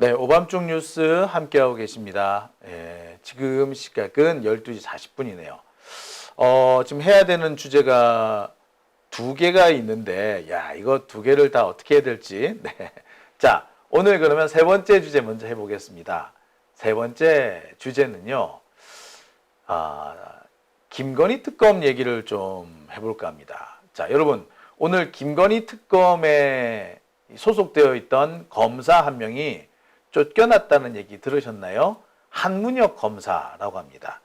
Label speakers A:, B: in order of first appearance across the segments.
A: 네, 오밤중 뉴스 함께하고 계십니다. 지금 시각은 12시 40분이네요. 지금 해야 되는 주제가 두 개가 있는데, 이거 두 개를 다 어떻게 해야 될지. 네. 자, 오늘 그러면 세 번째 주제 먼저 해보겠습니다. 세 번째 주제는요, 김건희 특검 얘기를 좀 해볼까 합니다. 자, 여러분, 오늘 김건희 특검에 소속되어 있던 검사 한 명이 쫓겨났다는 얘기 들으셨나요? 한문혁 검사라고 합니다.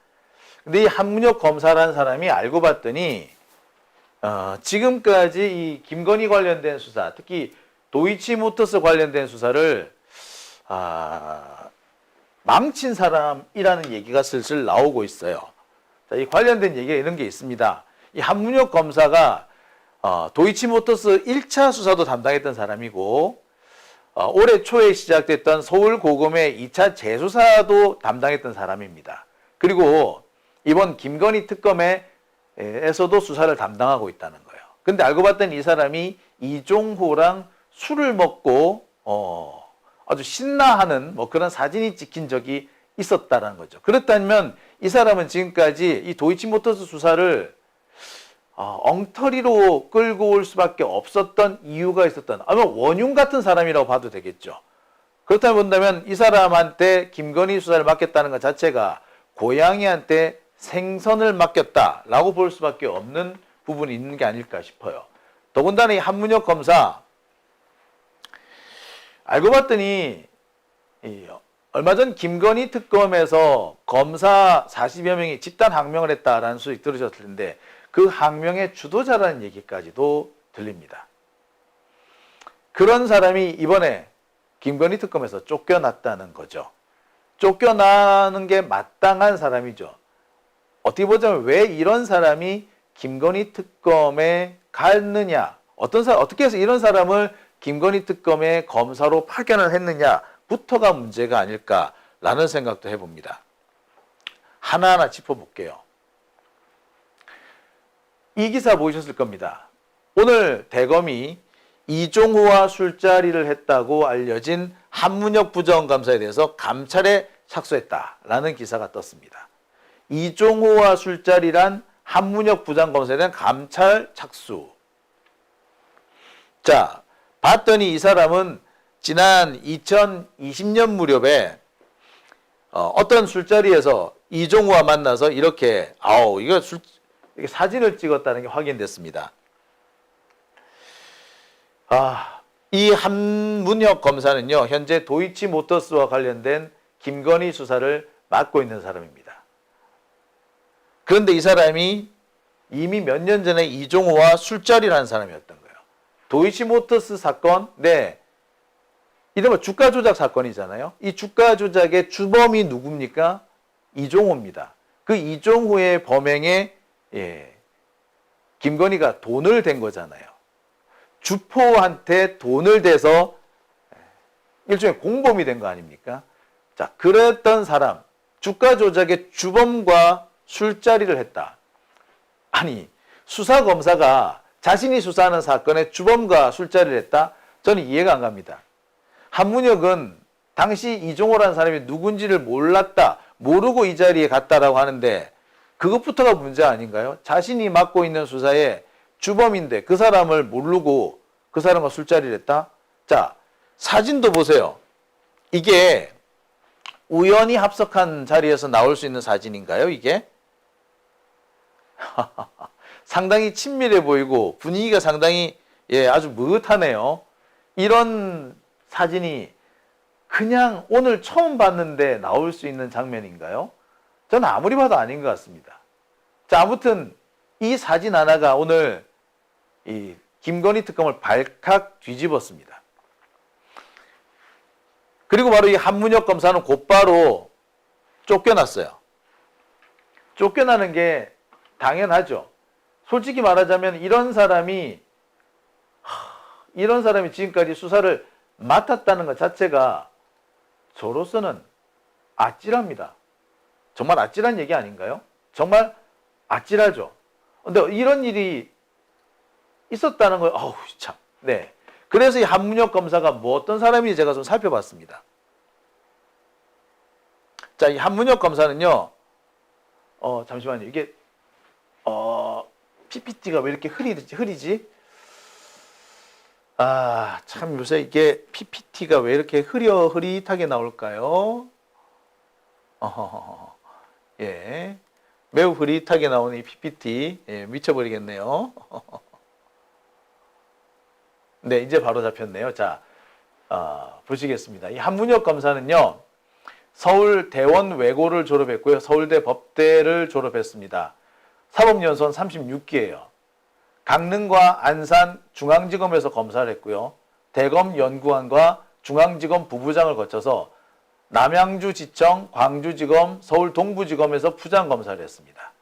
A: 근데 이 한문혁 검사라는 사람이 알고 봤더니 지금까지 이 김건희 관련된 수사, 특히 도이치모터스 관련된 수사를 망친 사람이라는 얘기가 슬슬 나오고 있어요. 자, 이 관련된 얘기가 이런 게 있습니다. 이 한문혁 검사가 도이치모터스 1차 수사도 담당했던 사람이고 올해 초에 시작됐던 서울고검의 2차 재수사도 담당했던 사람입니다. 그리고 이번 김건희 특검에서도 수사를 담당하고 있다는 거예요. 근데 알고 봤더니 이 사람이 이종호랑 술을 먹고 아주 신나하는 그런 사진이 찍힌 적이 있었다는 거죠. 그렇다면 이 사람은 지금까지 이 도이치모터스 수사를 엉터리로 끌고 올 수밖에 없었던 이유가 있었던, 아마 원흉 같은 사람이라고 봐도 되겠죠. 그렇다면 본다면 이 사람한테 김건희 수사를 맡겼다는 것 자체가 고양이한테 생선을 맡겼다라고 볼 수밖에 없는 부분이 있는 게 아닐까 싶어요. 더군다나 이 한문혁 검사, 알고 봤더니 얼마 전 김건희 특검에서 검사 40여 명이 집단 항명을 했다라는 소식 들으셨을 텐데 그 항명의 주도자라는 얘기까지도 들립니다. 그런 사람이 이번에 김건희 특검에서 쫓겨났다는 거죠. 쫓겨나는 게 마땅한 사람이죠. 어떻게 보자면 왜 이런 사람이 김건희 특검에 갔느냐, 어떻게 해서 이런 사람을 김건희 특검의 검사로 파견을 했느냐부터가 문제가 아닐까라는 생각도 해봅니다. 하나하나 짚어볼게요. 이 기사 보셨을 겁니다. 오늘 대검이 이종호와 술자리를 했다고 알려진 한문혁 부장검사에 대해서 감찰에 착수했다라는 기사가 떴습니다. 이종호와 술자리란 한문혁 부장검사에 대한 감찰 착수. 자, 봤더니 이 사람은 지난 2020년 무렵에 어떤 술자리에서 이종호와 만나서 이렇게 이렇게 사진을 찍었다는 게 확인됐습니다. 이 한문혁 검사는요, 현재 도이치모터스와 관련된 김건희 수사를 맡고 있는 사람입니다. 그런데 이 사람이 이미 몇 년 전에 이종호와 술자리라는 사람이었던 거예요. 도이치모터스 사건, 이른바 주가 조작 사건이잖아요. 이 주가 조작의 주범이 누굽니까? 이종호입니다. 그 이종호의 범행에 김건희가 돈을 댄 거잖아요. 주포한테 돈을 대서 일종의 공범이 된 거 아닙니까? 자, 그랬던 사람, 주가 조작의 주범과 술자리를 했다. 아니, 수사검사가 자신이 수사하는 사건의 주범과 술자리를 했다? 저는 이해가 안 갑니다. 한문혁은 당시 이종호라는 사람이 누군지를 모르고 이 자리에 갔다라고 하는데 그것부터가 문제 아닌가요? 자신이 맡고 있는 수사의 주범인데 그 사람을 모르고 그 사람과 술자리를 했다? 자, 사진도 보세요. 이게 우연히 합석한 자리에서 나올 수 있는 사진인가요, 이게? 상당히 친밀해 보이고 분위기가 상당히 아주 느긋하네요. 이런 사진이 그냥 오늘 처음 봤는데 나올 수 있는 장면인가요? 저는 아무리 봐도 아닌 것 같습니다. 자, 아무튼 이 사진 하나가 오늘 이 김건희 특검을 발칵 뒤집었습니다. 그리고 바로 이 한문혁 검사는 곧바로 쫓겨났어요. 쫓겨나는 게 당연하죠. 솔직히 말하자면 이런 사람이 지금까지 수사를 맡았다는 것 자체가 저로서는 아찔합니다. 정말 아찔한 얘기 아닌가요? 정말 아찔하죠. 근데 이런 일이 있었다는 걸, 참. 그래서 이 한문혁 검사가 어떤 사람인지 제가 좀 살펴봤습니다. 자, 이 한문혁 검사는요, 잠시만요. 이게, PPT가 왜 이렇게 흐리지? 아, 참 요새 이게 PPT가 왜 이렇게 흐릿하게 나올까요? 예. 매우 흐릿하게 나오는 이 PPT. 예, 미쳐버리겠네요. 네, 이제 바로 잡혔네요. 자, 보시겠습니다. 이 한문혁 검사는요, 서울대원외고를 졸업했고요. 서울대 법대를 졸업했습니다. 사법연수원 36기예요. 강릉과 안산 중앙지검에서 검사를 했고요. 대검 연구원과 중앙지검 부부장을 거쳐서 남양주지청, 광주지검, 서울 동부지검에서 부장검사를 했습니다.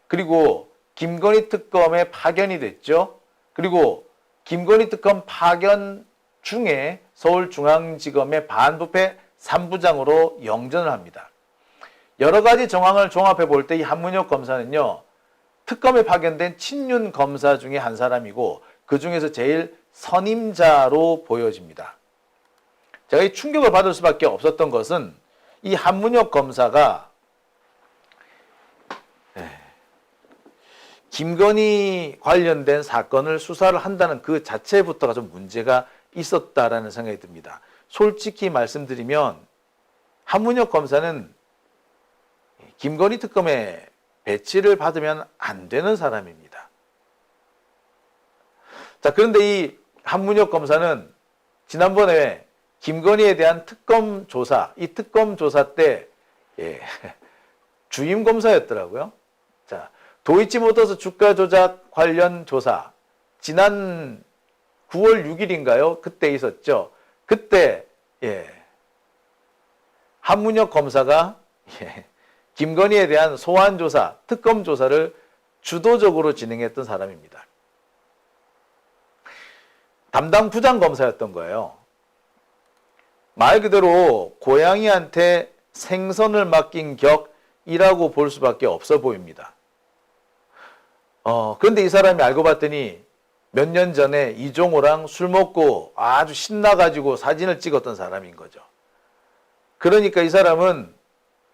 A: 그리고 김건희 특검에 파견이 됐죠. 그리고 김건희 특검 파견 중에 서울중앙지검의 반부패 3부장으로 영전을 합니다. 여러 가지 정황을 종합해 볼 때 이 한문혁 검사는요, 특검에 파견된 친윤 검사 중에 한 사람이고 그 중에서 제일 선임자로 보여집니다. 제가 이 충격을 받을 수밖에 없었던 것은 이 한문혁 검사가 김건희 관련된 사건을 수사를 한다는 그 자체부터가 좀 문제가 있었다라는 생각이 듭니다. 솔직히 말씀드리면 한문혁 검사는 김건희 특검에 배치를 받으면 안 되는 사람입니다. 자, 그런데 이 한문혁 검사는 지난번에 김건희에 대한 특검 조사, 이 특검 조사 때 주임 검사였더라고요. 자, 도이치모터스 주가 조작 관련 조사 지난 9월 6일인가요? 그때 있었죠. 그때 한문혁 검사가 김건희에 대한 소환 조사, 특검 조사를 주도적으로 진행했던 사람입니다. 담당 부장 검사였던 거예요. 말 그대로 고양이한테 생선을 맡긴 격이라고 볼 수밖에 없어 보입니다. 그런데 이 사람이 알고 봤더니 몇 년 전에 이종호랑 술 먹고 아주 신나가지고 사진을 찍었던 사람인 거죠. 그러니까 이 사람은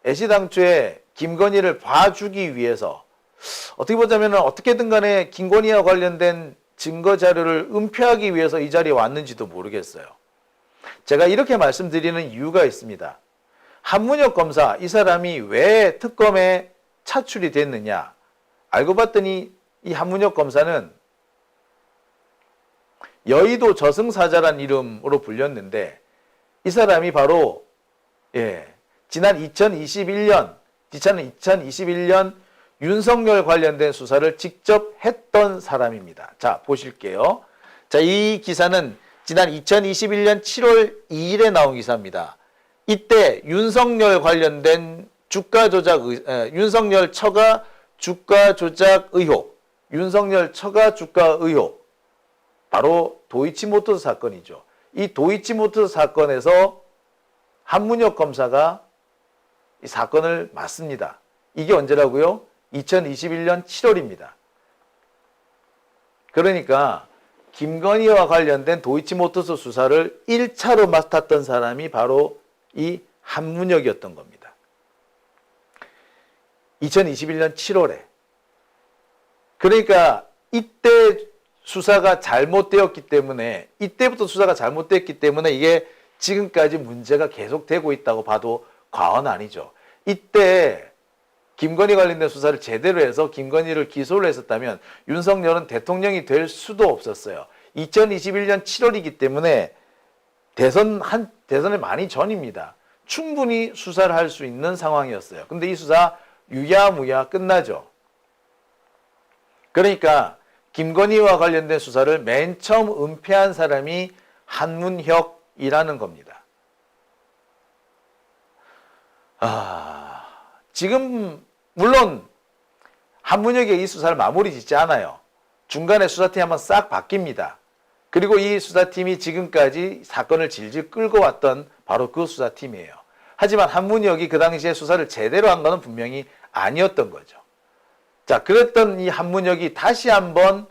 A: 애시당초에 김건희를 봐주기 위해서 어떻게 보자면 어떻게든 간에 김건희와 관련된 증거 자료를 은폐하기 위해서 이 자리에 왔는지도 모르겠어요. 제가 이렇게 말씀드리는 이유가 있습니다. 한문혁 검사, 이 사람이 왜 특검에 차출이 됐느냐. 알고 봤더니 이 한문혁 검사는 여의도 저승사자란 이름으로 불렸는데 이 사람이 바로 지난 2021년 윤석열 관련된 수사를 직접 했던 사람입니다. 자, 보실게요. 자, 이 기사는 지난 2021년 7월 2일에 나온 기사입니다. 이때 윤석열 관련된 윤석열 처가 주가 조작 의혹, 바로 도이치모터스 사건이죠. 이 도이치모터스 사건에서 한문혁 검사가 이 사건을 맡습니다. 이게 언제라고요? 2021년 7월입니다. 그러니까 김건희와 관련된 도이치모터스 수사를 1차로 맡았던 사람이 바로 이 한문혁이었던 겁니다. 2021년 7월에. 그러니까 이때 수사가 잘못되었기 때문에, 이때부터 수사가 잘못됐기 때문에 이게 지금까지 문제가 계속되고 있다고 봐도 과언 아니죠. 이때 김건희 관련된 수사를 제대로 해서 김건희를 기소를 했었다면 윤석열은 대통령이 될 수도 없었어요. 2021년 7월이기 때문에 대선에 많이 전입니다. 충분히 수사를 할 수 있는 상황이었어요. 근데 이 수사 유야무야 끝나죠. 그러니까 김건희와 관련된 수사를 맨 처음 은폐한 사람이 한문혁이라는 겁니다. 지금 물론 한문혁이 이 수사를 마무리 짓지 않아요. 중간에 수사팀이 한번 싹 바뀝니다. 그리고 이 수사팀이 지금까지 사건을 질질 끌고 왔던 바로 그 수사팀이에요. 하지만 한문혁이 그 당시에 수사를 제대로 한 것은 분명히 아니었던 거죠. 자, 그랬던 이 한문혁이 다시 한번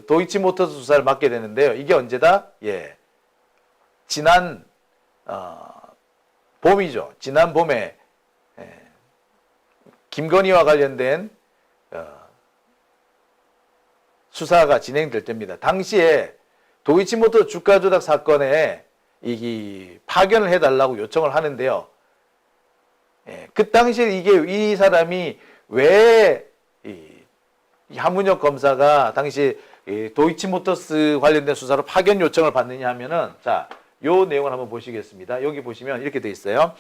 A: 도이치모터스 수사를 맡게 되는데요. 이게 언제다? 지난 봄이죠. 지난 봄에 김건희와 관련된 수사가 진행될 때입니다. 당시에 도이치모터 주가 조작 사건에 이 파견을 해달라고 요청을 하는데요. 예, 그 당시에 이 사람이 왜 한문혁 검사가 당시 도이치모터스 관련된 수사로 파견 요청을 받느냐 하면은, 자, 요 내용을 한번 보시겠습니다. 여기 보시면 이렇게 돼 있어요.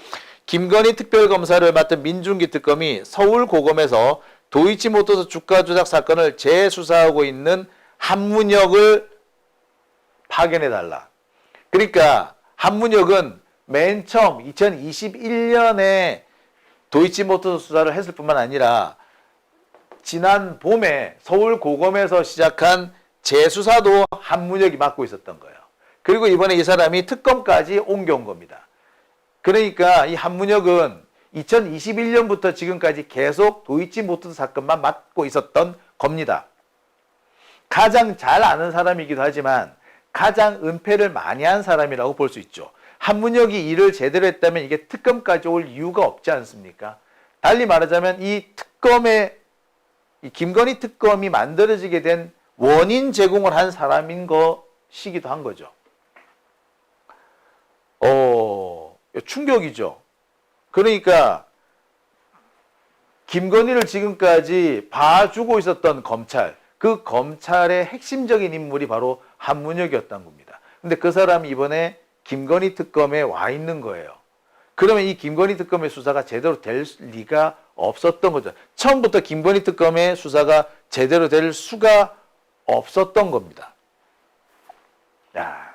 A: 김건희 특별검사를 맡은 민중기 특검이 서울고검에서 도이치모터스 주가 조작 사건을 재수사하고 있는 한문혁을 파견해달라. 그러니까 한문혁은 맨 처음 2021년에 도이치모터스 수사를 했을 뿐만 아니라 지난 봄에 서울고검에서 시작한 재수사도 한문혁이 맡고 있었던 거예요. 그리고 이번에 이 사람이 특검까지 옮겨온 겁니다. 그러니까 이 한문혁은 2021년부터 지금까지 계속 도이치모터스 사건만 맡고 있었던 겁니다. 가장 잘 아는 사람이기도 하지만 가장 은폐를 많이 한 사람이라고 볼 수 있죠. 한문혁이 일을 제대로 했다면 이게 특검까지 올 이유가 없지 않습니까? 달리 말하자면 이 김건희 특검이 만들어지게 된 원인 제공을 한 사람인 것이기도 한 거죠. 충격이죠. 그러니까 김건희를 지금까지 봐주고 있었던 검찰, 그 검찰의 핵심적인 인물이 바로 한문혁이었던 겁니다. 근데 그 사람이 이번에 김건희 특검에 와 있는 거예요. 그러면 이 김건희 특검의 수사가 제대로 될 리가 없었던 거죠. 처음부터 김건희 특검의 수사가 제대로 될 수가 없었던 겁니다. 야.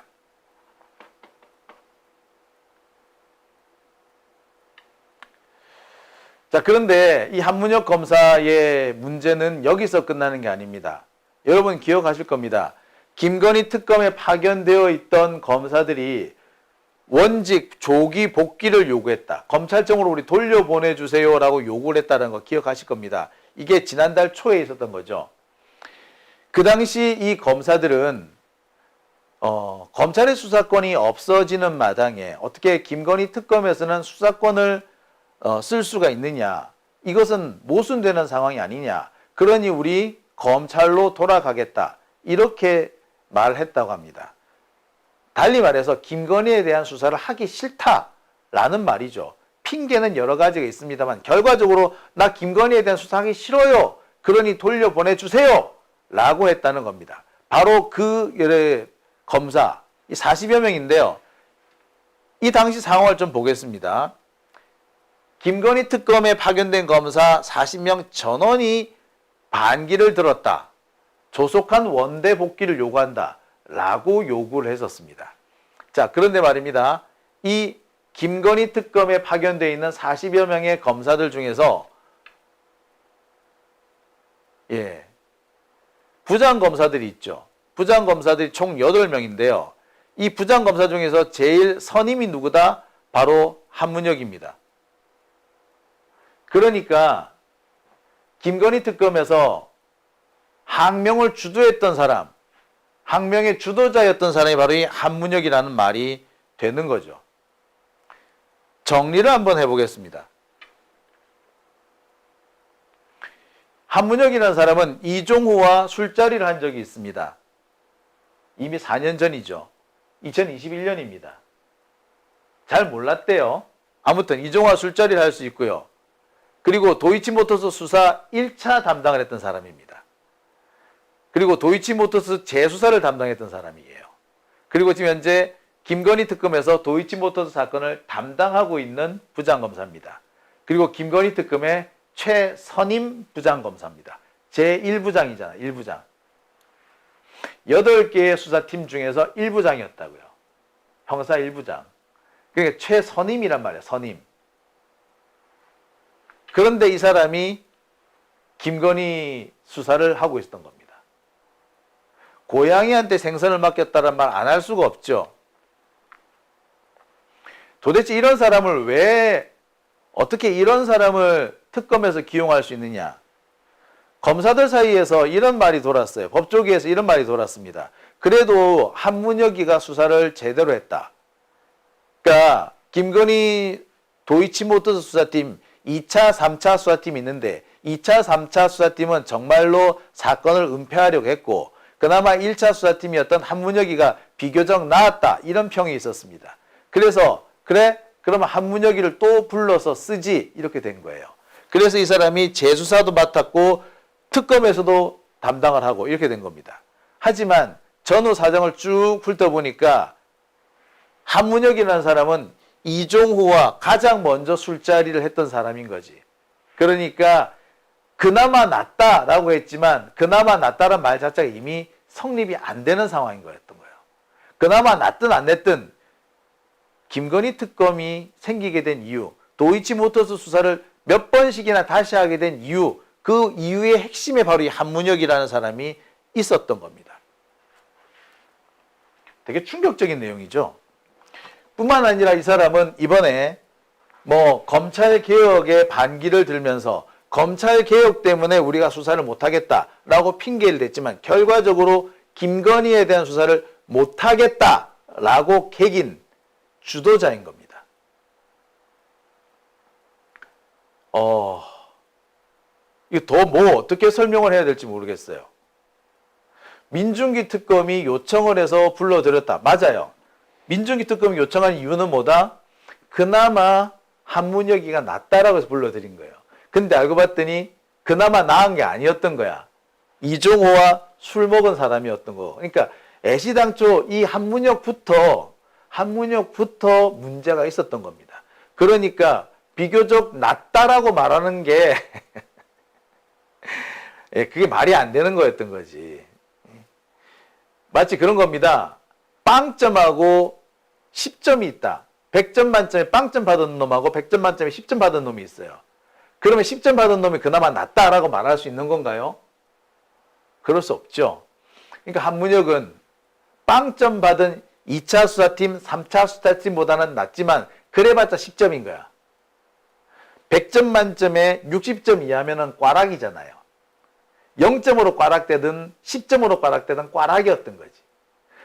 A: 자, 그런데 이 한문혁 검사의 문제는 여기서 끝나는 게 아닙니다. 여러분 기억하실 겁니다. 김건희 특검에 파견되어 있던 검사들이 원직 조기 복귀를 요구했다. 검찰청으로 우리 돌려보내주세요라고 요구를 했다는 거 기억하실 겁니다. 이게 지난달 초에 있었던 거죠. 그 당시 이 검사들은 검찰의 수사권이 없어지는 마당에 어떻게 김건희 특검에서는 수사권을 쓸 수가 있느냐. 이것은 모순되는 상황이 아니냐. 그러니 우리 검찰로 돌아가겠다. 이렇게 말했다고 합니다. 달리 말해서 김건희에 대한 수사를 하기 싫다라는 말이죠. 핑계는 여러 가지가 있습니다만 결과적으로 나 김건희에 대한 수사하기 싫어요. 그러니 돌려보내주세요. 라고 했다는 겁니다. 바로 그 검사 40여 명인데요. 이 당시 상황을 좀 보겠습니다. 김건희 특검에 파견된 검사 40명 전원이 반기를 들었다. 조속한 원대 복귀를 요구한다. 라고 요구를 했었습니다. 자, 그런데 말입니다. 이 김건희 특검에 파견되어 있는 40여 명의 검사들 중에서 부장검사들이 있죠. 부장검사들이 총 8명인데요. 이 부장검사 중에서 제일 선임이 누구다? 바로 한문혁입니다. 그러니까 김건희 특검에서 항명을 주도했던 사람, 항명의 주도자였던 사람이 바로 이 한문혁이라는 말이 되는 거죠. 정리를 한번 해보겠습니다. 한문혁이라는 사람은 이종호와 술자리를 한 적이 있습니다. 이미 4년 전이죠. 2021년입니다. 잘 몰랐대요. 아무튼 이종호와 술자리를 할 수 있고요. 그리고 도이치모터스 수사 1차 담당을 했던 사람입니다. 그리고 도이치모터스 재수사를 담당했던 사람이에요. 그리고 지금 현재 김건희 특검에서 도이치모터스 사건을 담당하고 있는 부장검사입니다. 그리고 김건희 특검의 최선임 부장검사입니다. 제1부장이잖아요. 1부장. 8개의 수사팀 중에서 1부장이었다고요. 형사 1부장. 그러니까 최선임이란 말이에요. 선임. 그런데 이 사람이 김건희 수사를 하고 있었던 겁니다. 고양이한테 생선을 맡겼다는 말 안 할 수가 없죠. 도대체 이런 사람을 어떻게 이런 사람을 특검에서 기용할 수 있느냐. 검사들 사이에서 이런 말이 돌았어요. 법조계에서 이런 말이 돌았습니다. 그래도 한문혁이가 수사를 제대로 했다. 그러니까 김건희 도이치모터스 수사팀 2차, 3차 수사팀이 있는데 2차, 3차 수사팀은 정말로 사건을 은폐하려고 했고 그나마 1차 수사팀이었던 한문혁이가 비교적 나았다 이런 평이 있었습니다. 그래서 그래? 그러면 한문혁이를 또 불러서 쓰지 이렇게 된 거예요. 그래서 이 사람이 재수사도 맡았고 특검에서도 담당을 하고 이렇게 된 겁니다. 하지만 전후 사정을 쭉 훑어보니까 한문혁이라는 사람은 이종호와 가장 먼저 술자리를 했던 사람인 거지. 그러니까 그나마 낫다라고 했지만 그나마 낫다란 말 자체가 이미 성립이 안 되는 상황인 거였던 거예요. 그나마 낫든 안 냈든 김건희 특검이 생기게 된 이유, 도이치모터스 수사를 몇 번씩이나 다시 하게 된 이유, 그 이유의 핵심에 바로 이 한문혁이라는 사람이 있었던 겁니다. 되게 충격적인 내용이죠. 뿐만 아니라 이 사람은 이번에 검찰 개혁의 반기를 들면서 검찰 개혁 때문에 우리가 수사를 못하겠다라고 핑계를 댔지만 결과적으로 김건희에 대한 수사를 못하겠다라고 개긴 주도자인 겁니다. 이거 더 어떻게 설명을 해야 될지 모르겠어요. 민중기 특검이 요청을 해서 불러들였다. 맞아요. 민중기 특검이 요청한 이유는 뭐다? 그나마 한문혁이가 낫다라고 해서 불러들인 거예요. 근데 알고 봤더니 그나마 나은 게 아니었던 거야. 이종호와 술 먹은 사람이었던 거. 그러니까 애시당초 이 한문혁부터 문제가 있었던 겁니다. 그러니까 비교적 낫다라고 말하는 게 그게 말이 안 되는 거였던 거지. 마치 그런 겁니다. 빵점하고 10점이 있다. 100점 만점에 빵점 받은 놈하고 100점 만점에 10점 받은 놈이 있어요. 그러면 10점 받은 놈이 그나마 낫다라고 말할 수 있는 건가요? 그럴 수 없죠. 그러니까 한문혁은 빵점 받은 2차 수사팀, 3차 수사팀보다는 낫지만 그래봤자 10점인 거야. 100점 만점에 60점 이하면은 꽈락이잖아요. 0점으로 꽈락되든 10점으로 꽈락되든 꽈락이었던 거지.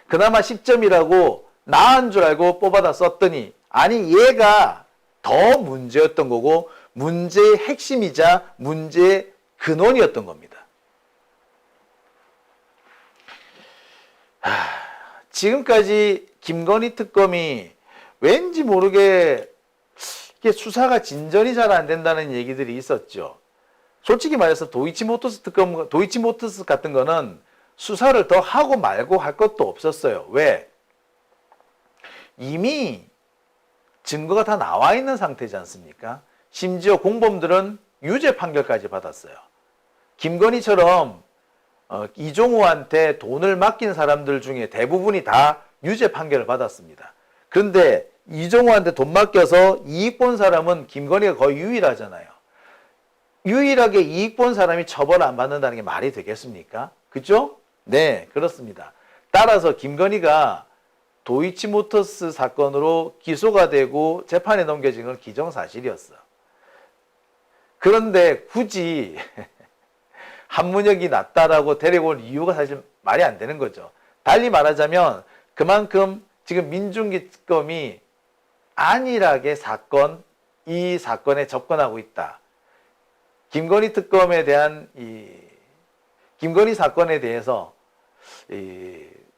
A: 그나마 10점이라고 나은 줄 알고 뽑아다 썼더니 아니 얘가 더 문제였던 거고 문제의 핵심이자 문제의 근원이었던 겁니다. 지금까지 김건희 특검이 왠지 모르게 수사가 진전이 잘 안 된다는 얘기들이 있었죠. 솔직히 말해서 도이치모터스 같은 거는 수사를 더 하고 말고 할 것도 없었어요. 왜? 이미 증거가 다 나와 있는 상태지 않습니까? 심지어 공범들은 유죄 판결까지 받았어요. 김건희처럼 이종호한테 돈을 맡긴 사람들 중에 대부분이 다 유죄 판결을 받았습니다. 그런데 이종호한테 돈 맡겨서 이익 본 사람은 김건희가 거의 유일하잖아요. 유일하게 이익 본 사람이 처벌 안 받는다는 게 말이 되겠습니까? 그죠? 네, 그렇습니다. 따라서 김건희가 도이치모터스 사건으로 기소가 되고 재판에 넘겨진 건 기정사실이었어. 그런데 굳이 한문혁이 낫다라고 데리고 올 이유가 사실 말이 안 되는 거죠. 달리 말하자면 그만큼 지금 민중기 특검이 안일하게 이 사건에 접근하고 있다. 김건희 특검에 대한 김건희 사건에 대해서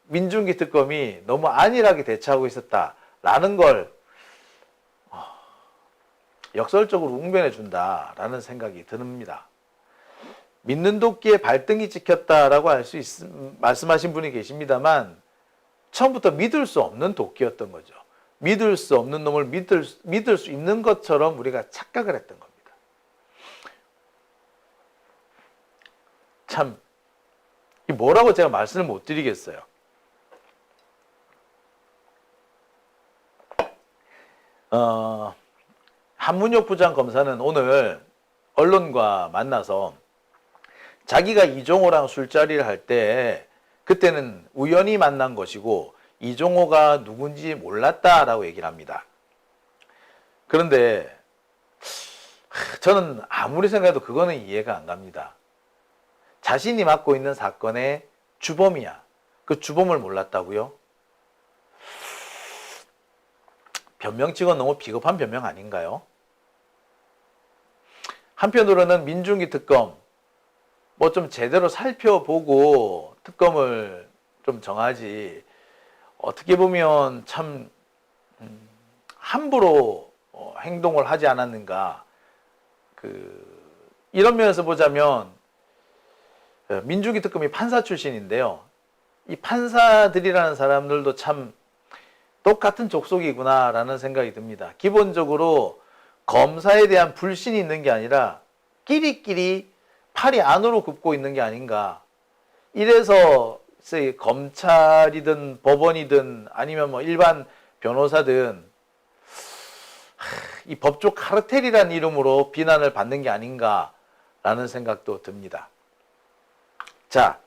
A: 민중기 특검이 너무 안일하게 대처하고 있었다라는 걸 역설적으로 웅변해 준다라는 생각이 듭니다. 믿는 도끼에 발등이 찍혔다라고 말씀하신 분이 계십니다만 처음부터 믿을 수 없는 도끼였던 거죠. 믿을 수 없는 놈을 믿을 수 있는 것처럼 우리가 착각을 했던 겁니다. 참 뭐라고 제가 말씀을 못 드리겠어요. 한문혁 부장검사는 오늘 언론과 만나서 자기가 이종호랑 술자리를 할 때 그때는 우연히 만난 것이고 이종호가 누군지 몰랐다라고 얘기를 합니다. 그런데 저는 아무리 생각해도 그거는 이해가 안 갑니다. 자신이 맡고 있는 사건의 주범이야. 그 주범을 몰랐다고요? 변명치고는 너무 비겁한 변명 아닌가요? 한편으로는 민중기 특검 뭐 좀 제대로 살펴보고 특검을 좀 정하지, 어떻게 보면 참 함부로 행동을 하지 않았는가. 이런 면에서 보자면 민중기 특검이 판사 출신인데요. 이 판사들이라는 사람들도 참 똑같은 족속이구나라는 생각이 듭니다. 기본적으로 검사에 대한 불신이 있는 게 아니라 끼리끼리 팔이 안으로 굽고 있는 게 아닌가. 이래서 검찰이든 법원이든 아니면 뭐 일반 변호사든 이 법조 카르텔이라는 이름으로 비난을 받는 게 아닌가라는 생각도 듭니다. 자,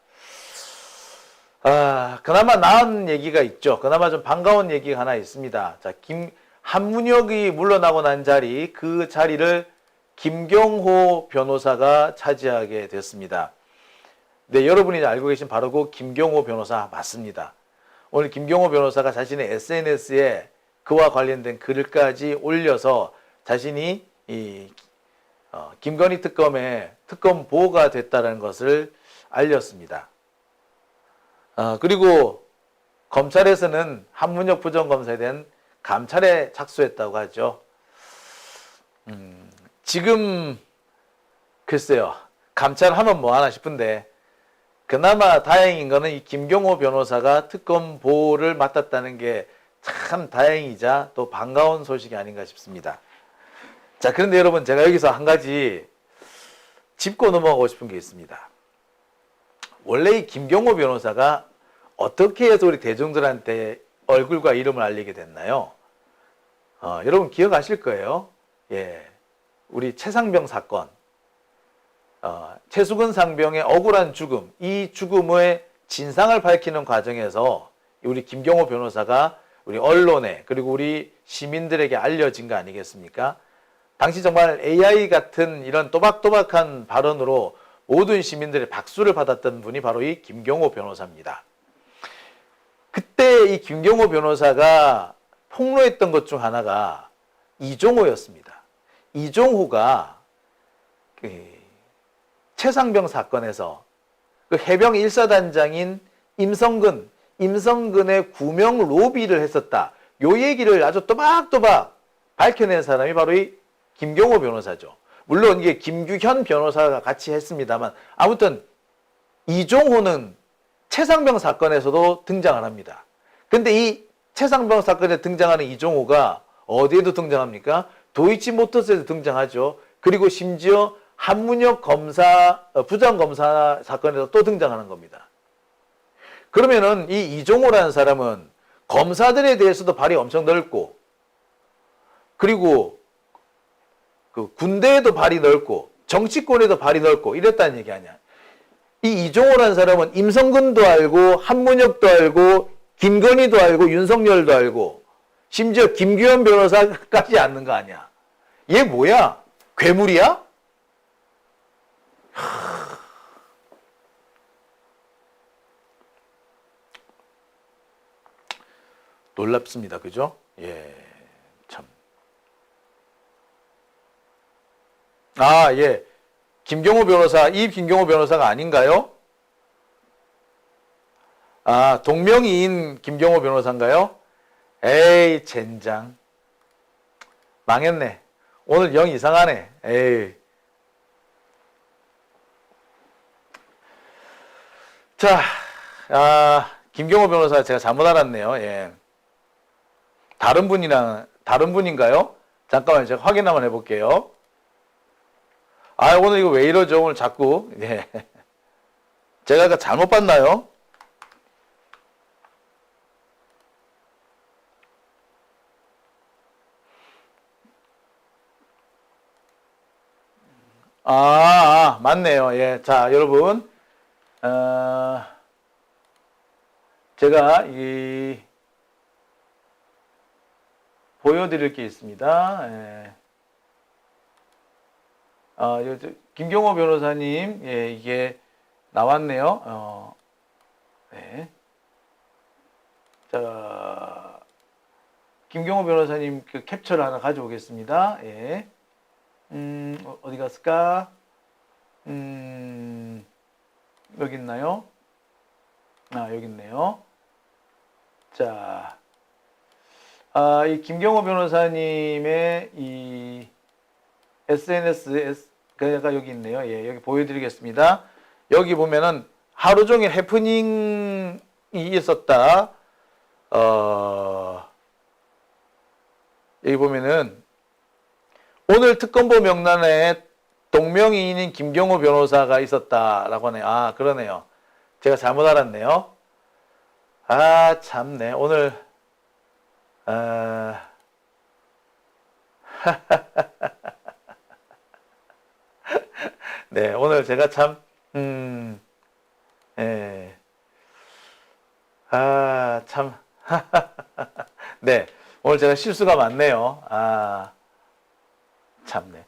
A: 그나마 나은 얘기가 있죠. 그나마 좀 반가운 얘기가 하나 있습니다. 자, 한문혁이 물러나고 난 자리, 그 자리를 김경호 변호사가 차지하게 됐습니다. 네, 여러분이 알고 계신 바로 그 김경호 변호사 맞습니다. 오늘 김경호 변호사가 자신의 SNS에 그와 관련된 글까지 올려서 자신이 김건희 특검의 특검 보호가 됐다는 것을 알렸습니다. 그리고 검찰에서는 한문혁 부장검사에 대한 감찰에 착수했다고 하죠. 지금 글쎄요, 감찰하면 뭐하나 싶은데 그나마 다행인 거는 이 김경호 변호사가 특검 보호를 맡았다는 게 참 다행이자 또 반가운 소식이 아닌가 싶습니다. 자, 그런데 여러분, 제가 여기서 한 가지 짚고 넘어가고 싶은 게 있습니다. 원래 이 김경호 변호사가 어떻게 해서 우리 대중들한테 얼굴과 이름을 알리게 됐나요? 여러분 기억하실 거예요. 예, 우리 최상병 사건, 최수근 상병의 억울한 죽음, 이 죽음의 진상을 밝히는 과정에서 우리 김경호 변호사가 우리 언론에 그리고 우리 시민들에게 알려진 거 아니겠습니까? 당시 정말 AI 같은 이런 또박또박한 발언으로 모든 시민들의 박수를 받았던 분이 바로 이 김경호 변호사입니다. 그때 이 김경호 변호사가 폭로했던 것 중 하나가 이종호였습니다. 이종호가 최상병 사건에서 그 해병 1사단장인 임성근의 구명 로비를 했었다. 요 얘기를 아주 또박또박 밝혀낸 사람이 바로 이 김경호 변호사죠. 물론 이게 김규현 변호사가 같이 했습니다만 아무튼 이종호는 최상병 사건에서도 등장을 합니다. 근데 이 최상병 사건에 등장하는 이종호가 어디에도 등장합니까? 도이치모터스에도 등장하죠. 그리고 심지어 한문혁 부장검사 사건에서 또 등장하는 겁니다. 그러면은 이 이종호라는 사람은 검사들에 대해서도 발이 엄청 넓고, 그리고 그 군대에도 발이 넓고, 정치권에도 발이 넓고 이랬다는 얘기 아니야. 이 이종호라는 사람은 임성근도 알고, 한문혁도 알고, 김건희도 알고, 윤석열도 알고, 심지어 김규현 변호사까지 아는 거 아니야. 얘 뭐야? 괴물이야? 놀랍습니다. 그죠? 예, 참. 예. 김경호 변호사, 이 김경호 변호사가 아닌가요? 동명이인 김경호 변호사인가요? 에이, 젠장. 망했네. 오늘 영 이상하네. 에이. 자, 김경호 변호사 제가 잘못 알았네요. 예. 다른 분인가요? 잠깐만 제가 확인 한번 해볼게요. 오늘 이거 왜 이러죠? 오늘 자꾸. 예. 제가 잘못 봤나요? 맞네요. 예. 자, 여러분. 제가 보여드릴 게 있습니다. 예. 김경호 변호사님, 예, 이게 나왔네요. 네. 자, 김경호 변호사님 그 캡처를 하나 가져오겠습니다. 예. 어디 갔을까? 여기 있나요? 아, 여기 있네요. 자, 이 김경호 변호사님의 이 SNS가 여기 있네요. 예, 여기 보여드리겠습니다. 여기 보면은 하루 종일 해프닝이 있었다. 여기 보면은 오늘 특검보 명단에 동명이인인 김경호 변호사가 있었다라고 하네요. 아, 그러네요. 제가 잘못 알았네요. 아, 참네. 오늘 네, 오늘 제가 참 예. 아, 참. 네, 오늘 제가 실수가 많네요. 아, 참네.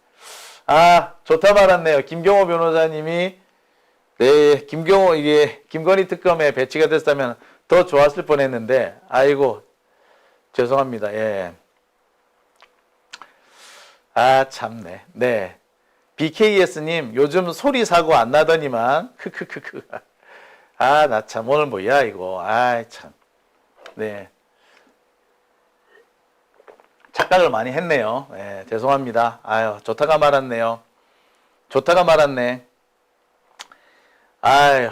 A: 아, 좋다 말았네요. 김경호 변호사님이, 네, 이게, 김건희 특검에 배치가 됐다면 더 좋았을 뻔 했는데, 아이고, 죄송합니다. 예. 아, 참네. 네. BKS님, 요즘 소리 사고 안 나더니만, 크크크크. 아, 나 참, 오늘 뭐야, 이거. 아이, 참. 네. 착각을 많이 했네요. 네, 죄송합니다. 아유, 좋다가 말았네요. 좋다가 말았네. 아유.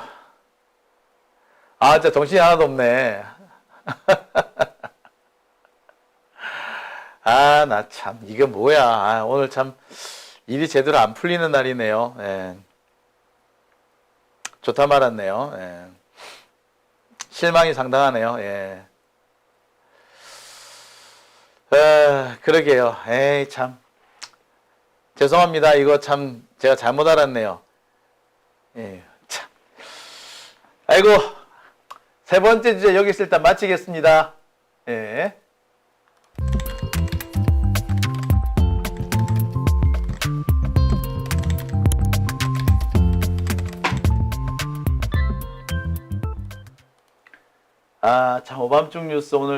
A: 아, 진짜 정신이 하나도 없네. 아, 나 참, 이게 뭐야. 아, 오늘 참, 일이 제대로 안 풀리는 날이네요. 예. 좋다 말았네요. 예. 실망이 상당하네요. 예. 그러게요. 에이, 참. 죄송합니다. 이거 참, 제가 잘못 알았네요. 예, 참. 아이고, 세 번째 주제 여기서 일단 마치겠습니다. 예. 아, 참, 오밤중 뉴스 오늘